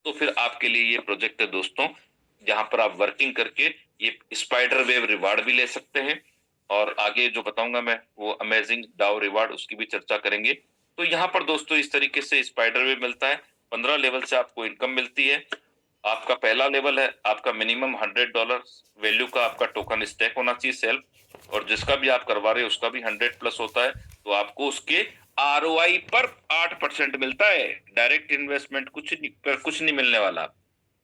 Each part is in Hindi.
तो फिर आपके लिए ये प्रोजेक्ट है दोस्तों, जहां पर आप वर्किंग करके ये स्पाइडर वेव रिवार्ड भी ले सकते हैं। और आगे जो बताऊंगा मैं वो अमेजिंग डाउ रिवार्ड, उसकी भी चर्चा करेंगे। तो यहाँ पर दोस्तों इस तरीके से स्पाइडर वेव मिलता है। 15 लेवल से आपको इनकम मिलती है। आपका पहला लेवल है, आपका मिनिमम $100 वैल्यू का आपका टोकन स्टैक होना चाहिए सेल्फ, और जिसका भी आप करवा रहे हो उसका भी 100+ होता है। तो आपको उसके आरओआई पर 8% मिलता है। डायरेक्ट इन्वेस्टमेंट कुछ नहीं मिलने वाला।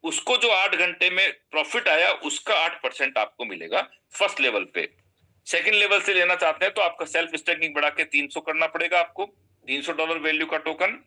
उसको जो 8 घंटे में प्रॉफिट आया उसका 8% आपको मिलेगा फर्स्ट लेवल पे। सेकंड लेवल से लेना चाहते हैं तो आपका सेल्फ स्टेकिंग बढ़ा के 300 करना पड़ेगा आपको, $300 वैल्यू का टोकन,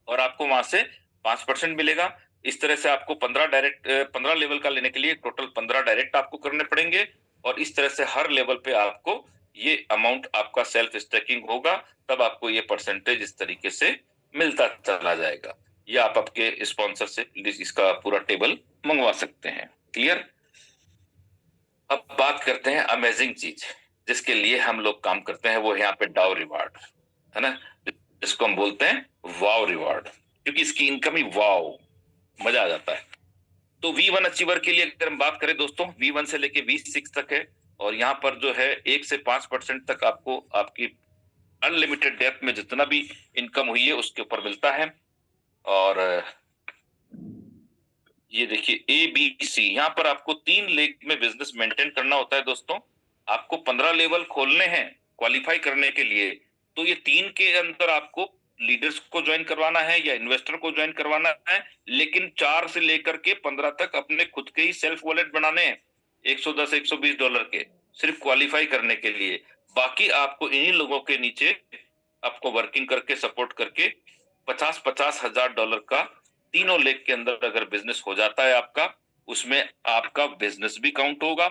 और आपको वहां से 5% मिलेगा। इस तरह से आपको 15 लेवल का लेने के लिए टोटल 15 डायरेक्ट आपको करने पड़ेंगे। और इस तरह से हर लेवल पे आपको ये अमाउंट आपका सेल्फ स्टेकिंग होगा, तब आपको ये परसेंटेज इस तरीके से मिलता चला जाएगा। ये आप आपके स्पॉन्सर से इसका पूरा टेबल मंगवा सकते हैं। क्लियर। अब बात करते हैं अमेजिंग चीज जिसके लिए हम लोग काम करते हैं, वो है यहाँ पे डाउ रिवार्ड, है ना, जिसको हम बोलते हैं वाव रिवार्ड, क्योंकि इसकी इनकम ही वाव, मजा आ जाता है। तो V1 अचीवर के लिए अगर हम बात करें दोस्तों, V1 से लेके V6 तक है। और यहाँ पर जो है 1 से 5% तक आपको आपकी अनलिमिटेड डेप्थ में जितना भी इनकम हुई है उसके ऊपर मिलता है। और ये देखिए ABC, यहाँ पर आपको 3 लेग में बिजनेस मेंटेन करना होता है दोस्तों। आपको 15 लेवल खोलने हैं क्वालिफाई करने के लिए। तो ये 3 के अंदर आपको लीडर्स को ज्वाइन करवाना है या इन्वेस्टर को ज्वाइन करवाना है, लेकिन 4 से लेकर के 15 तक अपने खुद के ही सेल्फ वॉलेट बनाने हैं, $110 $120 के, सिर्फ क्वालिफाई करने के लिए। बाकी आपको इन्हीं लोगों के नीचे आपको वर्किंग करके सपोर्ट करके 50-50 हजार डॉलर का तीनों लेग के अंदर अगर बिजनेस हो जाता है आपका, उसमें आपका बिजनेस भी काउंट होगा,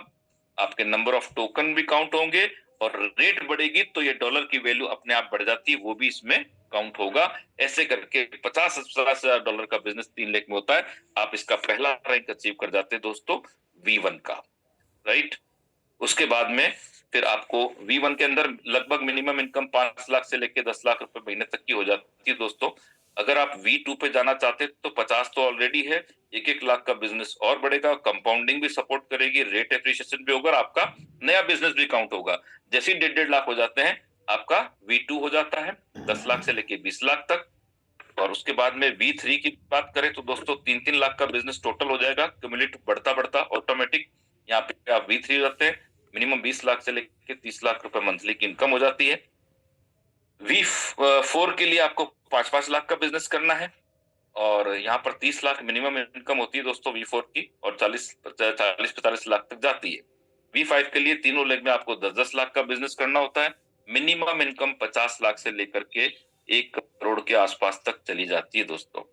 आपके नंबर ऑफ टोकन भी काउंट होंगे, और रेट बढ़ेगी तो ये डॉलर की वैल्यू अपने आप बढ़ जाती है, वो भी इसमें काउंट होगा। ऐसे करके 50-50 हजार डॉलर का बिजनेस 3 लेग में होता है। आप इसका पहला रैंक अचीव कर जाते हैं दोस्तों V1 का, राइट। उसके बाद में फिर आपको V1 के अंदर लगभग मिनिमम इनकम 5 लाख से लेके 10 लाख रुपए महीने तक की हो जाती है दोस्तों। अगर आप V2 पे जाना चाहते हैं तो 50 तो ऑलरेडी है, 1-1 लाख का बिजनेस और बढ़ेगा, कंपाउंडिंग भी सपोर्ट करेगी, रेट एप्रिशिएशन भी होगा, आपका नया बिजनेस भी काउंट होगा। जैसे ही 1.5-1.5 लाख हो जाते हैं आपका V2 हो जाता है 10 लाख से लेके 20 लाख तक। और उसके बाद में V3 की बात करें तो दोस्तों 3-3 लाख का बिजनेस टोटल हो जाएगा, क्यूमुलेटिव बढ़ता बढ़ता ऑटोमेटिक। यहाँ पे आप V3 जाते हैं, मिनिमम 20 लाख से लेके 30 लाख रुपए मंथली की इनकम हो जाती है। V4 के लिए आपको 5-5 लाख का बिजनेस करना है, और यहाँ पर 30 लाख मिनिमम इनकम होती है दोस्तों V4 की, और 40-45 लाख तक जाती है। V5 के लिए तीनों लेग में आपको 10-10 लाख का बिजनेस करना होता है। मिनिमम इनकम 50 लाख से लेकर के 1 करोड़ के आसपास तक चली जाती है दोस्तों।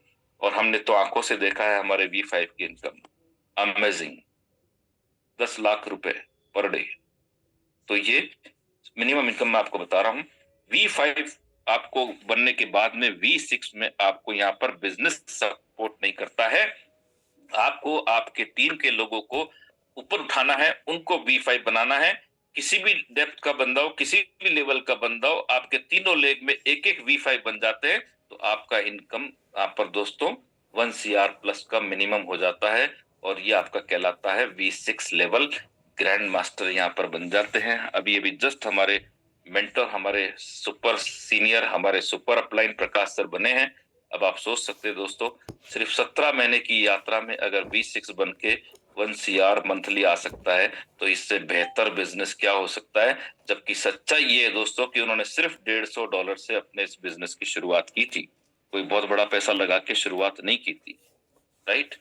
और हमने तो आंखों से देखा है हमारे V5 की इनकम, अमेजिंग, 10 लाख रुपए पर डे। तो ये मिनिमम इनकम मैं आपको बता रहा हूँ। V5 आपको बनने के बाद में V6 में आपको यहाँ पर बिजनेस सपोर्ट नहीं करता है। आपको आपके टीम के लोगों को ऊपर उठाना है, उनको V5 बनाना है। किसी भी डेप्थ का बंदा हो, किसी भी लेवल का बंदा हो, आपके तीनों लेग में एक एक V5 बन जाते हैं तो आपका इनकम आप पर दोस्तों 1 CR+ का मिनिमम हो जाता है। और ये आपका कहलाता है V6 लेवल। ग्रैंड मास्टर यहाँ पर बन जाते हैं। अभी अभी जस्ट हमारे मेंटर, हमारे सुपर सीनियर, हमारे सुपर अपलाइन प्रकाश सर बने हैं। अब आप सोच सकते हैं दोस्तों, सिर्फ 17 महीने की यात्रा में अगर V6 बन के 1 CR मंथली आ सकता है तो इससे बेहतर बिजनेस क्या हो सकता है। जबकि सच्चाई ये है दोस्तों कि उन्होंने सिर्फ $150 से अपने इस बिजनेस की शुरुआत की थी, कोई बहुत बड़ा पैसा लगा के शुरुआत नहीं की थी, right.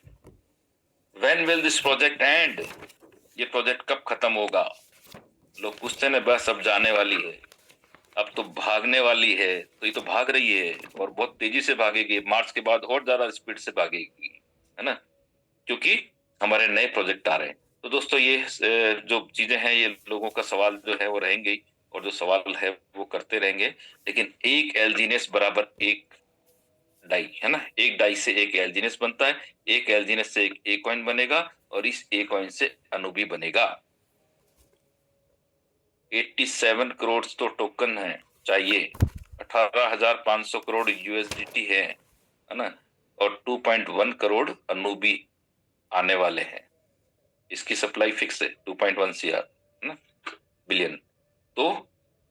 When will this project and, ये प्रोजेक्ट कब खत्म होगा। लोग पूछते हैं ना, बस अब जाने वाली है, अब तो भागने वाली है। तो ये तो भाग रही है और बहुत तेजी से भागेगी, मार्च के बाद और ज्यादा स्पीड से भागेगी, है ना, क्योंकि हमारे नए प्रोजेक्ट आ रहे हैं। तो दोस्तों ये जो चीजें हैं, ये लोगों का सवाल जो है वो रहेंगे ही, और जो सवाल है वो करते रहेंगे। लेकिन एक एलजीनेस बराबर एक डाई, है ना, एक डाई से एक एलजीनेस बनता है, एक एलजीनेस से एक ए कॉइन बनेगा, और इस ए कॉइन से अनुबी बनेगा। 87 करोड़ तो टोकन है चाहिए, 18,500 करोड़ USDT है ना। और 2.1 करोड़ अनूबी आने वाले हैं। इसकी सप्लाई फिक्स है 2.1 सीआर ना बिलियन। तो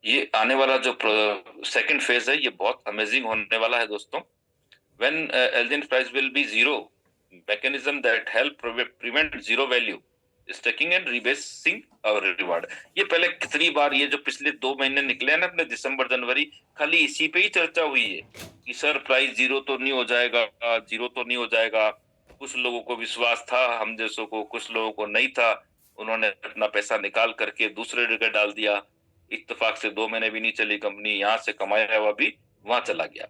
ये आने वाला जो सेकंड फेज है ये बहुत अमेजिंग होने वाला है दोस्तों। when LGN price will be zero, mechanism that help prevent zero value stacking and rebasing our reward। ये पहले कितनी बार ये जो पिछले 2 महीने निकले हैं ना अपने दिसंबर जनवरी, खाली इसी पे ही चर्चा हुई है कि सर प्राइस जीरो तो नहीं हो जाएगा, जीरो तो नहीं हो जाएगा। कुछ लोगों को विश्वास था, हम जैसों को, कुछ लोगों को नहीं था। उन्होंने अपना पैसा निकाल करके दूसरे जगह डाल दिया। इत्तेफाक से 2 महीने भी नहीं चली कंपनी, यहाँ से कमाया हुआ भी वहां चला गया।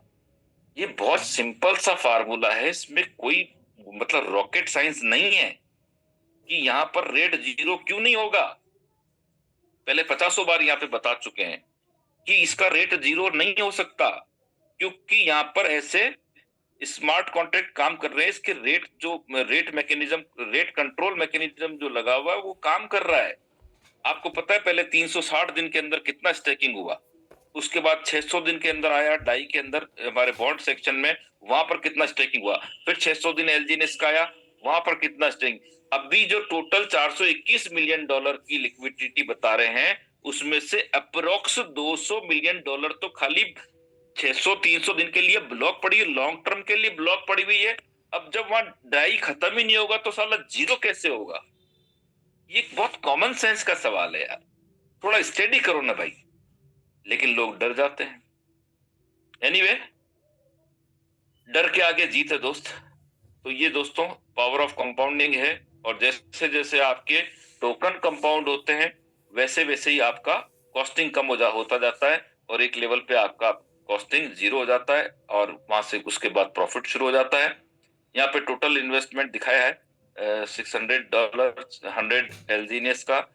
ये बहुत सिंपल सा फार्मूला है, इसमें कोई मतलब रॉकेट साइंस नहीं है कि यहाँ पर रेट जीरो क्यों नहीं होगा। पहले 50 बार यहाँ पे बता चुके हैं कि इसका रेट जीरो नहीं हो सकता, क्योंकि यहाँ पर ऐसे स्मार्ट कॉन्ट्रैक्ट काम कर रहे हैं। इसके रेट जो rate mechanism, rate control mechanism जो लगा हुआ है वो काम कर रहा है। आपको पता है पहले 360 दिन के अंदर कितना स्टेकिंग हुआ, उसके बाद 600 दिन के अंदर आया डाई के अंदर हमारे बॉन्ड सेक्शन में, वहां पर कितना स्टेकिंग हुआ। फिर 600 दिन एलजीएनएस का आया, वहां पर कितना स्टेकिंग। अभी जो टोटल 421 मिलियन डॉलर की लिक्विडिटी बता रहे हैं, उसमें से अप्रोक्स 200 मिलियन डॉलर तो खाली 600-300 दिन के लिए ब्लॉक पड़ी है, लॉन्ग टर्म के लिए ब्लॉक पड़ी हुई है। अब जब वहां डाई खत्म ही नहीं होगा तो साला जीरो कैसे होगा। ये बहुत कॉमन सेंस का सवाल है यार, थोड़ा स्टडी करो ना भाई। लेकिन लोग डर जाते हैं। एनीवे, डर के आगे जीत है दोस्त। तो ये दोस्तों पावर ऑफ कंपाउंडिंग है, और जैसे जैसे आपके टोकन कंपाउंड होते हैं वैसे वैसे ही आपका कॉस्टिंग कम होता जाता है, और एक लेवल पे आपका कॉस्टिंग जीरो हो जाता है, और वहां से उसके बाद प्रॉफिट शुरू हो जाता है। यहाँ पे टोटल इन्वेस्टमेंट दिखाया है $600 100 एलजीनियस का।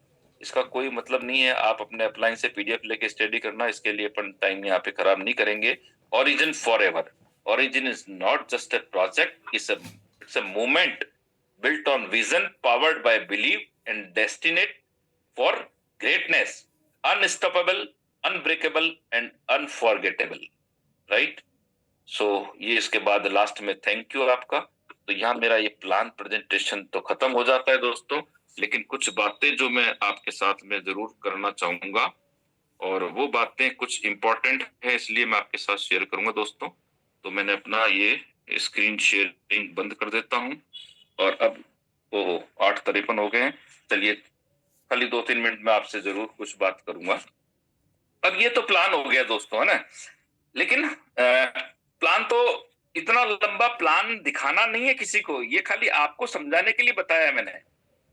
इसका कोई मतलब नहीं है, आप अपने अपलाइन से पीडीएफ लेके स्टडी करना, इसके लिए अपन टाइम यहाँ पे खराब नहीं करेंगे। Origin for ever, origin is not just a project, it's a movement built on vision, powered by belief and destined for greatness, unstoppable, unbreakable and unforgettable, right? So ये इसके बाद लास्ट में थैंक यू आपका। तो यहाँ मेरा ये प्लान प्रेजेंटेशन तो खत्म हो जाता है दोस्तों, लेकिन कुछ बातें जो मैं आपके साथ में जरूर करना चाहूंगा, और वो बातें कुछ इंपॉर्टेंट है इसलिए मैं आपके साथ शेयर करूंगा दोस्तों। तो मैंने अपना ये स्क्रीन शेयरिंग बंद कर देता हूं, और अब 8:53 हो गए हैं। चलिए खाली 2-3 मिनट में आपसे जरूर कुछ बात करूंगा। अब ये तो प्लान हो गया दोस्तों, है ना। लेकिन प्लान तो इतना लंबा प्लान दिखाना नहीं है किसी को, ये खाली आपको समझाने के लिए बताया है मैंने।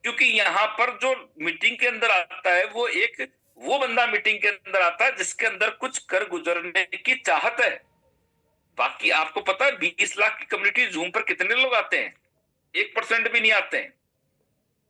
क्योंकि यहाँ पर जो मीटिंग के अंदर आता है वो बंदा मीटिंग के अंदर आता है जिसके अंदर कुछ कर गुजरने की चाहत है। बाकी आपको पता है 20 लाख की कम्युनिटी जूम पर कितने लोग आते हैं? 1% भी नहीं आते हैं।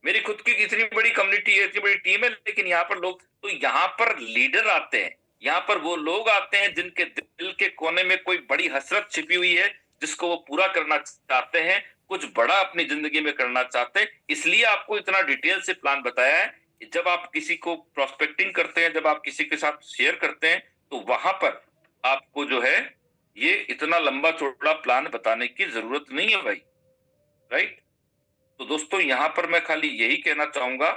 मेरी खुद की इतनी बड़ी कम्युनिटी है, इतनी बड़ी टीम है, लेकिन यहाँ पर लोग, तो यहाँ पर लीडर आते हैं, यहाँ पर वो लोग आते हैं जिनके दिल के कोने में कोई बड़ी हसरत छिपी हुई है जिसको वो पूरा करना चाहते हैं, कुछ बड़ा अपनी जिंदगी में करना चाहते हैं। इसलिए आपको इतना डिटेल से प्लान बताया है। जब आप किसी को प्रोस्पेक्टिंग करते हैं, जब आप किसी के साथ शेयर करते हैं, तो वहां पर आपको जो है ये इतना लंबा चौड़ा प्लान बताने की जरूरत नहीं है भाई, राइट। तो दोस्तों यहाँ पर मैं खाली यही कहना चाहूंगा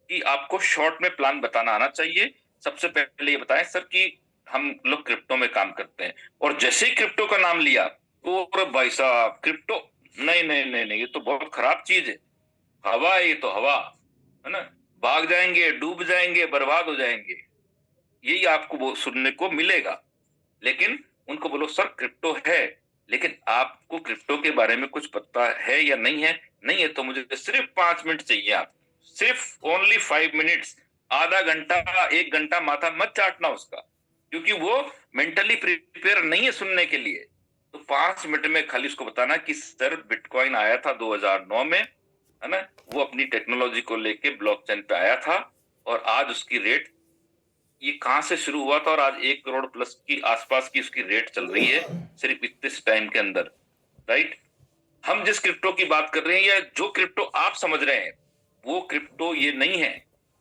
कि आपको शॉर्ट में प्लान बताना आना चाहिए। सबसे पहले ये बताएं सर कि हम लोग क्रिप्टो में काम करते हैं, और जैसे ही क्रिप्टो का नाम लिया तो भाई साहब क्रिप्टो, नहीं नहीं नहीं नहीं, ये तो बहुत खराब चीज है, हवा है, ये तो हवा है ना, भाग जाएंगे, डूब जाएंगे, बर्बाद हो जाएंगे, यही आपको वो सुनने को मिलेगा। लेकिन उनको बोलो सर क्रिप्टो है, लेकिन आपको क्रिप्टो के बारे में कुछ पता है या नहीं है? नहीं है तो मुझे सिर्फ 5 मिनट चाहिए, आप सिर्फ ओनली 5 मिनट्स। आधा घंटा 1 घंटा माथा मत चाटना उसका, क्योंकि वो मेंटली प्रिपेयर नहीं है सुनने के लिए। तो 5 मिनट में खाली उसको बताना कि सर बिटकॉइन आया था 2009 में, है ना, वो अपनी टेक्नोलॉजी को लेके ब्लॉकचेन पे आया था, और आज उसकी रेट, ये कहां से शुरू हुआ था और आज 1 करोड़ प्लस की आसपास की उसकी रेट चल रही है सिर्फ इतने टाइम के अंदर, राइट। हम जिस क्रिप्टो की बात कर रहे हैं या जो क्रिप्टो आप समझ रहे हैं वो क्रिप्टो ये नहीं है।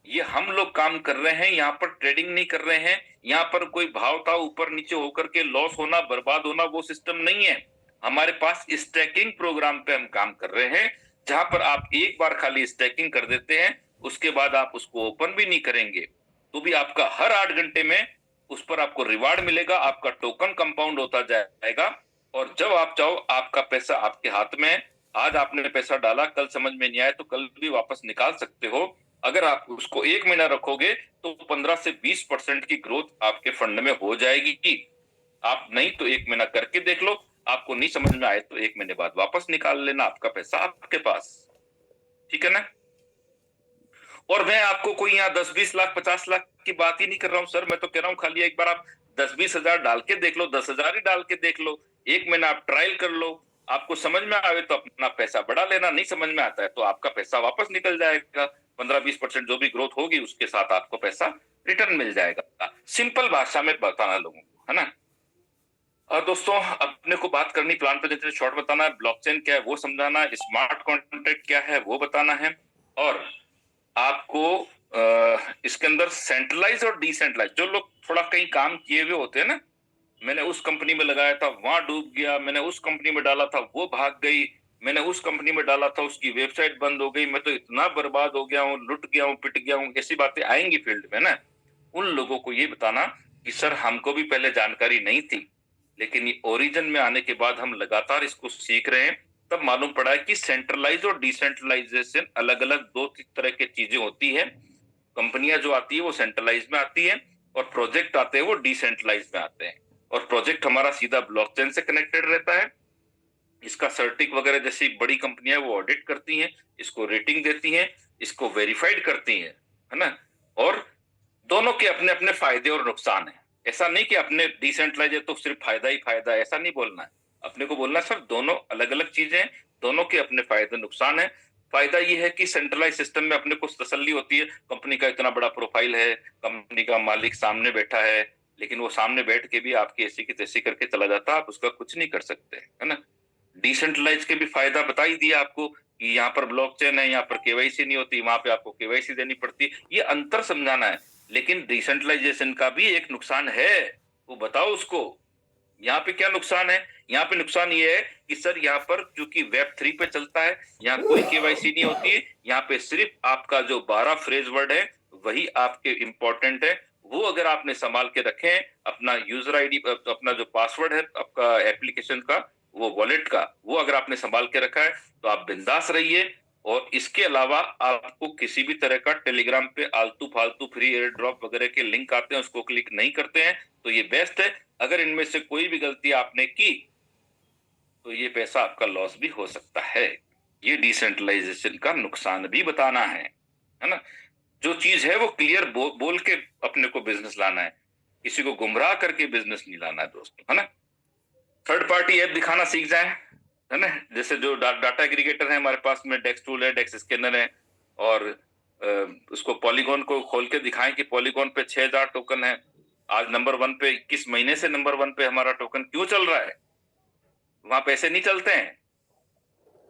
ये हम लोग काम कर रहे हैं, यहाँ पर ट्रेडिंग नहीं कर रहे हैं, यहाँ पर कोई भाव था ऊपर नीचे होकर के लॉस होना, बर्बाद होना, वो सिस्टम नहीं है। हमारे पास स्टैकिंग प्रोग्राम पे हम काम कर रहे हैं, जहां पर आप एक बार खाली स्टैकिंग कर देते हैं, उसके बाद आप उसको ओपन भी नहीं करेंगे तो भी आपका हर 8 घंटे में उस पर आपको रिवार्ड मिलेगा, आपका टोकन कंपाउंड होता जाएगा। और जब आप चाहो आपका पैसा आपके हाथ में है। आज आपने पैसा डाला, कल समझ में नहीं आया तो कल भी वापस निकाल सकते हो। अगर आप उसको 1 महीना रखोगे तो 15 से 20% की ग्रोथ आपके फंड में हो जाएगी। आप नहीं तो 1 महीना करके देख लो, आपको नहीं समझ में आए तो 1 महीने बाद वापस निकाल लेना, आपका पैसा आपके पास। ठीक है ना? और मैं आपको कोई यहाँ 10-20 लाख 50 लाख की बात ही नहीं कर रहा हूँ सर, मैं तो कह रहा हूँ खाली एक बार आप 10-20 हजार डाल के देख लो, 10 हजार ही डाल के देख लो, 1 महीना आप ट्रायल कर लो। आपको समझ में आवे तो अपना पैसा बढ़ा लेना, नहीं समझ में आता है तो आपका पैसा वापस निकल जाएगा। 15-20% जो भी ग्रोथ होगी उसके साथ आपको पैसा रिटर्न मिल जाएगा। सिंपल भाषा में बताना लोगों को, है ना? और दोस्तों, अपने को बात करनी प्लान प्रेजेंटेशन शॉर्ट बताना है, ब्लॉकचेन क्या है वो समझाना, स्मार्ट कॉन्ट्रैक्ट क्या है वो बताना है, और आपको इसके अंदर सेंट्रलाइज और डिसेंट्रलाइज, जो लोग थोड़ा कहीं काम किए हुए होते हैं ना, मैंने उस कंपनी में लगाया था वहां डूब गया, मैंने उस कंपनी में डाला था वो भाग गई, मैंने उस कंपनी में डाला था उसकी वेबसाइट बंद हो गई, मैं तो इतना बर्बाद हो गया हूँ, लुट गया हूँ, पिट गया हूँ, ऐसी बातें आएंगी फील्ड में ना। उन लोगों को ये बताना कि सर हमको भी पहले जानकारी नहीं थी, लेकिन ये ओरिजिन में आने के बाद हम लगातार इसको सीख रहे हैं, तब मालूम पड़ा है कि सेंट्रलाइज और डिसेंट्रलाइजेशन अलग अलग दो तरह की चीजें होती है। कंपनियां जो आती है वो सेंट्रलाइज में आती है, और प्रोजेक्ट आते हैं वो डिसेंट्रलाइज में आते हैं। और प्रोजेक्ट हमारा सीधा ब्लॉकचेन से कनेक्टेड रहता है, इसका सर्टिक वगैरह जैसी बड़ी कंपनियां वो ऑडिट करती हैं, इसको रेटिंग देती हैं, इसको वेरीफाइड करती हैं, है ना? और दोनों के अपने अपने फायदे और नुकसान है। ऐसा नहीं कि अपने डिसेंट्रलाइज है तो सिर्फ फायदा ही फायदा है, ऐसा नहीं बोलना है। अपने को बोलना सर दोनों अलग अलग चीजें हैं, दोनों के अपने फायदे नुकसान है। फायदा ये है कि सेंट्रलाइज सिस्टम में अपने को तसल्ली होती है, कंपनी का इतना बड़ा प्रोफाइल है, कंपनी का मालिक सामने बैठा है, लेकिन वो सामने बैठ के भी आपकी ऐसी की तैसी करके चला जाता है, आप उसका कुछ नहीं कर सकते, है ना? डिसेंट्रलाइज के भी फायदा बता ही दिया आपको कि यहाँ पर ब्लॉकचेन है, यहाँ पर केवाईसी नहीं होती, वहां पे आपको केवाईसी देनी पड़ती है, ये अंतर समझाना है। लेकिन डिसेंट्रलाइजेशन का भी एक नुकसान है, वो बताओ उसको। यहाँ पे क्या नुकसान है? यहाँ पे नुकसान ये है कि सर यहाँ पर क्योंकि वेब 3 पे चलता है, यहाँ कोई केवाईसी नहीं होती है, यहाँ पे सिर्फ आपका जो 12 फ्रेज वर्ड है वही आपके इंपॉर्टेंट है। वो अगर आपने संभाल के रखे, अपना यूजर आईडी, अपना जो पासवर्ड है आपका एप्लीकेशन का, वो वॉलेट का, वो अगर आपने संभाल के रखा है तो आप बिंदास रहिए। और इसके अलावा आपको किसी भी तरह का टेलीग्राम पे आलतू फालतू फ्री एयर ड्रॉप वगैरह के लिंक आते हैं उसको क्लिक नहीं करते हैं, तो ये बेस्ट है। अगर इनमें से कोई भी गलती आपने की तो ये पैसा आपका लॉस भी हो सकता है। ये डिसेंट्रलाइजेशन का नुकसान भी बताना है ना? जो चीज है वो क्लियर बोल के अपने को बिजनेस लाना है, किसी को गुमराह करके बिजनेस नहीं लाना है दोस्तों, है ना? थर्ड पार्टी ऐप दिखाना सीख जाए, है ना? जैसे जो डाटा एग्रीगेटर है हमारे पास में, डेक्स टूल है, डेक्स स्कैनर है, और उसको पॉलीगॉन को खोल के दिखाएं कि पॉलीगॉन पे 6,000 टोकन है, आज नंबर 1 पे 21 महीने से नंबर 1 पे हमारा टोकन क्यों चल रहा है? वहां पैसे नहीं चलते हैं।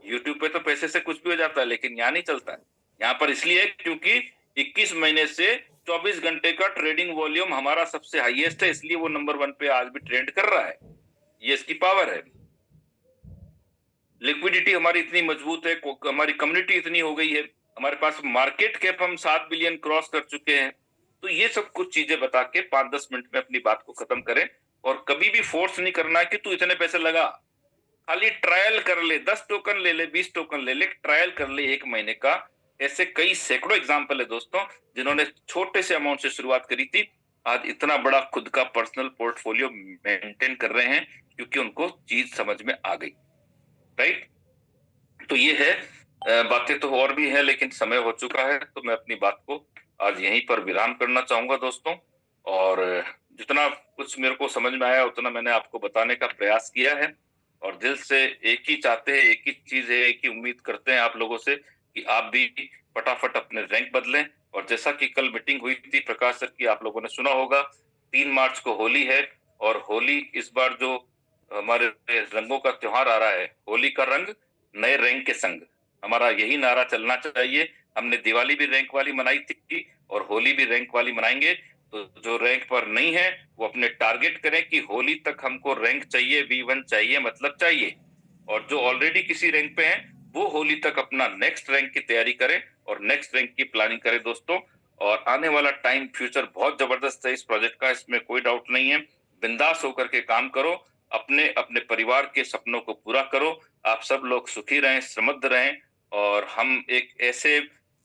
यूट्यूब पे तो पैसे से कुछ भी हो जाता है, लेकिन यहाँ नहीं चलता है। यहाँ पर इसलिए क्योंकि 21 महीने से 24 घंटे का ट्रेडिंग वॉल्यूम हमारा सबसे हाईएस्ट है, इसलिए वो नंबर 1 पे आज भी ट्रेंड कर रहा है। ये इसकी पावर है। लिक्विडिटी हमारी इतनी मजबूत है, हमारी कम्युनिटी इतनी हो गई है, हमारे पास मार्केट कैप हम 7 बिलियन क्रॉस कर चुके हैं। तो ये सब कुछ चीजें बता के 5-10 मिनट में अपनी बात को खत्म करें, और कभी भी फोर्स नहीं करना है कि तू इतने पैसे लगा। खाली ट्रायल कर ले, 10 टोकन ले ले, 20 टोकन ले ले, ट्रायल कर ले 1 महीने का। ऐसे कई सैकड़ों एग्जाम्पल है दोस्तों, जिन्होंने छोटे से अमाउंट से शुरुआत करी थी, आज इतना बड़ा खुद का पर्सनल पोर्टफोलियो मेंटेन कर रहे हैं, क्योंकि उनको चीज समझ में आ गई। राइट? तो ये है। बातें तो और भी है, लेकिन समय हो चुका है, तो मैं अपनी बात को आज यहीं पर विराम करना चाहूंगा दोस्तों। और जितना कुछ मेरे को समझ में आया उतना मैंने आपको बताने का प्रयास किया है, और दिल से एक ही चाहते हैं, एक ही चीज है, एक ही उम्मीद करते हैं आप लोगों से कि आप भी फटाफट अपने रैंक बदलें। और जैसा कि कल मीटिंग हुई थी प्रकाश सर की, आप लोगों ने सुना होगा, 3 मार्च को होली है, और होली इस बार जो हमारे रंगों का त्योहार आ रहा है, होली का रंग नए रैंक के संग, हमारा यही नारा चलना चाहिए। हमने दिवाली भी रैंक वाली मनाई थी और होली भी रैंक वाली मनाएंगे। तो जो रैंक पर नहीं है वो अपने टारगेट करें कि होली तक हमको रैंक चाहिए, V1 चाहिए, मतलब चाहिए। और जो ऑलरेडी किसी रैंक पे हैं वो होली तक अपना नेक्स्ट रैंक की तैयारी करें और नेक्स्ट रैंक की प्लानिंग करें दोस्तों। और आने वाला टाइम फ्यूचर बहुत जबरदस्त है इस प्रोजेक्ट का, इसमें कोई डाउट नहीं है। बिंदास होकर के काम करो, अपने अपने परिवार के सपनों को पूरा करो। आप सब लोग सुखी रहें, समृद्ध रहें। और हम एक ऐसे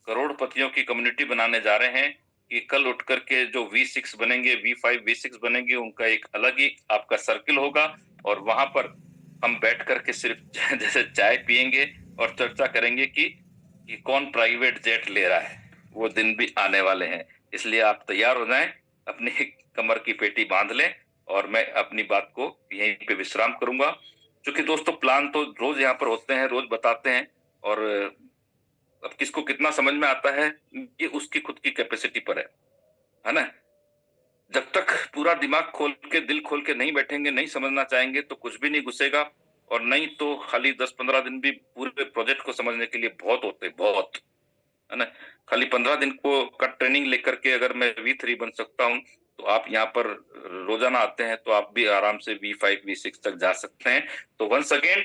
करोड़पतियों की कम्युनिटी बनाने जा रहे हैं कि कल उठ करके जो V6 बनेंगे, V5 V6 बनेंगे, उनका एक अलग ही आपका सर्किल होगा। और वहां पर हम बैठ करके सिर्फ जैसे चाय पिएंगे और चर्चा करेंगे कि कौन प्राइवेट जेट ले रहा है। वो दिन भी आने वाले हैं, इसलिए आप तैयार हो जाएं, अपनी कमर की पेटी बांध लें। और मैं अपनी बात को यहीं पे विश्राम करूंगा, क्योंकि दोस्तों प्लान तो रोज यहाँ पर होते हैं, रोज बताते हैं। और अब किसको कितना समझ में आता है ये उसकी खुद की कैपेसिटी पर है ना। जब तक पूरा दिमाग खोल के, दिल खोल के नहीं बैठेंगे, नहीं समझना चाहेंगे, तो कुछ भी नहीं घुसेगा। और नहीं तो खाली 10-15 दिन भी पूरे प्रोजेक्ट को समझने के लिए बहुत होते, बहुत, है ना। खाली 15 दिन को का ट्रेनिंग लेकर के अगर मैं V3 बन सकता हूँ, तो आप यहाँ पर रोजाना आते हैं तो आप भी आराम से V5 V6 तक जा सकते हैं। तो वंस अगेन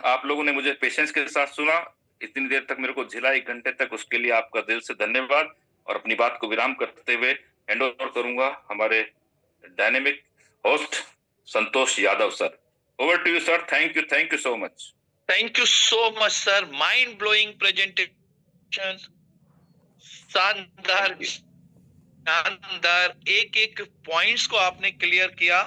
आप लोगों ने मुझे पेशेंस के साथ सुना, इतनी देर तक मेरे को झेला, 1 घंटे तक, उसके लिए आपका दिल से धन्यवाद। और अपनी बात को विराम करते हुए हैंड ओवर करूंगा हमारे dynamic host Santosh Yadav sir. Over to you sir. Thank you so much. Thank you so much sir, mind blowing presentation, शानदार शानदार, एक एक पॉइंट्स को आपने क्लियर किया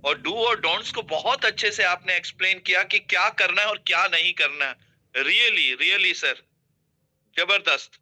और डू और डोंट्स को बहुत अच्छे से आपने एक्सप्लेन किया कि क्या करना है और क्या नहीं करना है। रियली रियली सर, जबरदस्त।